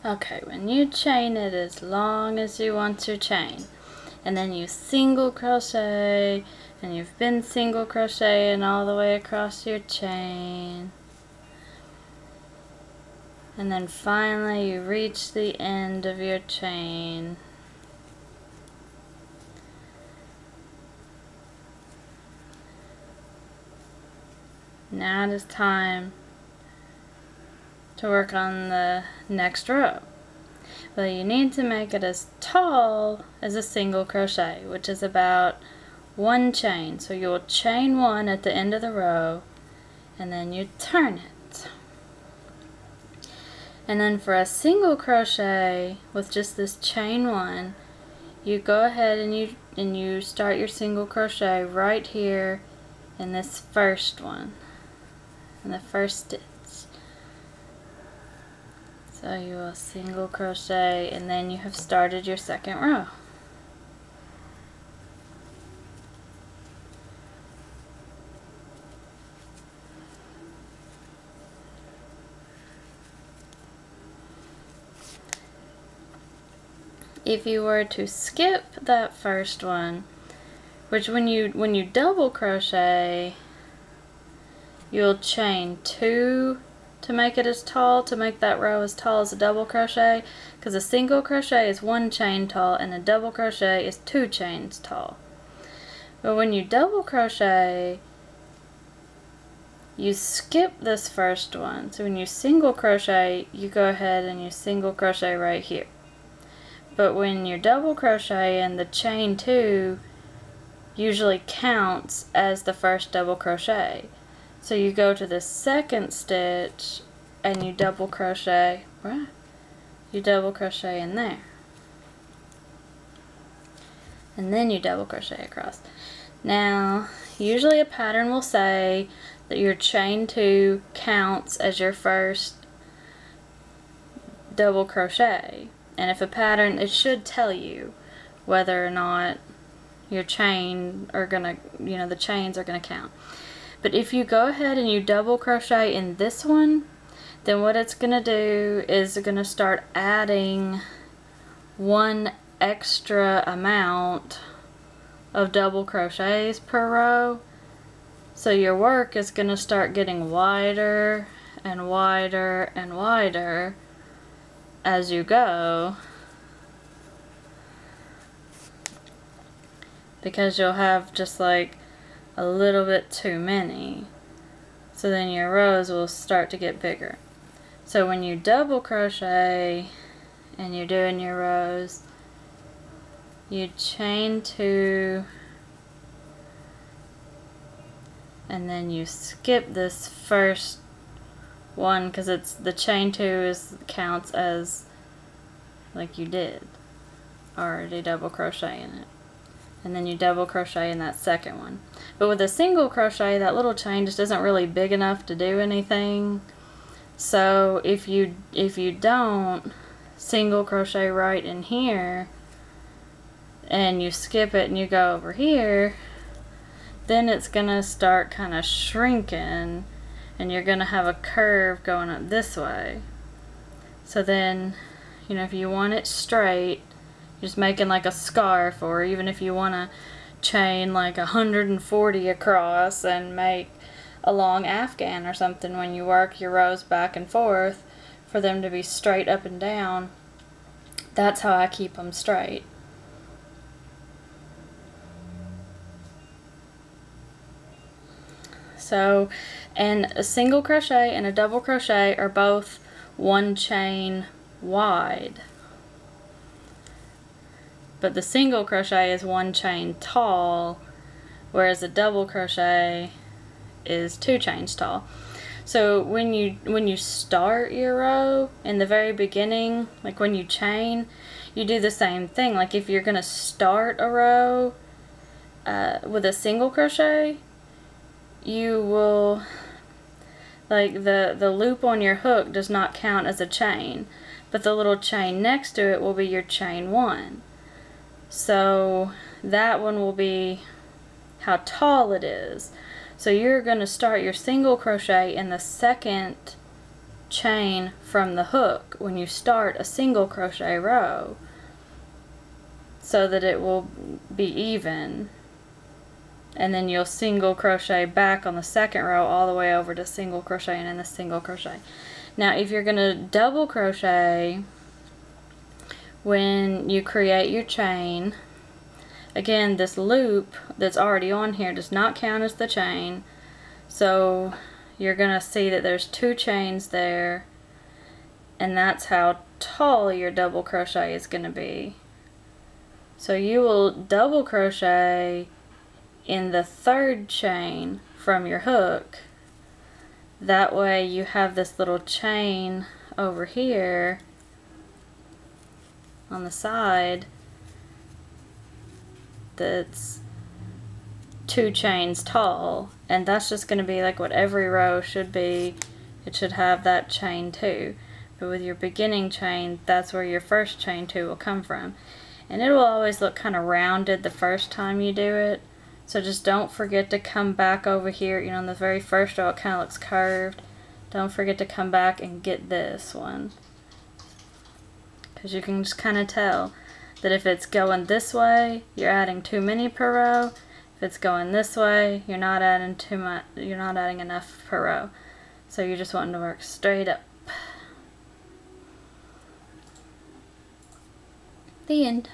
Okay, when you chain it as long as you want to chain, and then you single crochet, and you've been single crocheting all the way across your chain, and then finally you reach the end of your chain. Now it is time to work on the next row. Well, you need to make it as tall as a single crochet, which is about 1 chain. So you'll chain 1 at the end of the row, and then you turn it. And then for a single crochet with just this chain 1, you go ahead and you start your single crochet right here in this first one, in the first stitch. So you will single crochet, and then you have started your second row. If you were to skip that first one, which when you double crochet, you'll chain 2 to make it as tall, to make that row as tall as a double crochet, because a single crochet is 1 chain tall and a double crochet is 2 chains tall. But when you double crochet, you skip this first one. So when you single crochet, you go ahead and you single crochet right here. But when you're double crocheting, the chain 2 usually counts as the first double crochet. So you go to the second stitch and you double crochet, right? You double crochet in there. And then you double crochet across. Now, usually a pattern will say that your chain 2 counts as your first double crochet. And if a pattern, it should tell you whether or not your chain are gonna, the chains are gonna count. But if you go ahead and you double crochet in this one, then what it's gonna do is it's gonna start adding 1 extra amount of double crochets per row. So your work is gonna start getting wider and wider and wider as you go, because you'll have just like a little bit too many. So then your rows will start to get bigger. So when you double crochet and you're doing your rows, you chain 2 and then you skip this first one, because it's the chain 2 counts as like you did already double crochet in it. And then you double crochet in that second one. But with a single crochet, that little chain just isn't really big enough to do anything. So if you don't single crochet right in here and you skip it and you go over here, then it's gonna start kind of shrinking and you're gonna have a curve going up this way. So then, if you want it straight, just making like a scarf, or even if you want to chain like 140 across and make a long afghan or something, when you work your rows back and forth for them to be straight up and down, that's how I keep them straight. So, and a single crochet and a double crochet are both 1 chain wide. But the single crochet is 1 chain tall, whereas a double crochet is 2 chains tall. So when you start your row in the very beginning, like when you chain, you do the same thing. Like if you're gonna start a row with a single crochet, you will, like the loop on your hook does not count as a chain, but the little chain next to it will be your chain 1. So that one will be how tall it is. So you're going to start your single crochet in the second chain from the hook when you start a single crochet row, so that it will be even. And then you'll single crochet back on the second row all the way over to single crochet and then the single crochet. Now if you're going to double crochet when you create your chain, again, this loop that's already on here does not count as the chain, so you're going to see that there's 2 chains there, and that's how tall your double crochet is going to be. So you will double crochet in the 3rd chain from your hook. That way you have this little chain over here on the side that's 2 chains tall, and that's just going to be like what every row should be. It should have that chain 2, but with your beginning chain, that's where your first chain 2 will come from, and it will always look kind of rounded the first time you do it. So just don't forget to come back over here. You know, in the very first row it kind of looks curved. Don't forget to come back and get this one, because you can just kind of tell that if it's going this way, you're adding too many per row. If it's going this way, you're not adding too much. You're not adding enough per row. So you're just wanting to work straight up. The end.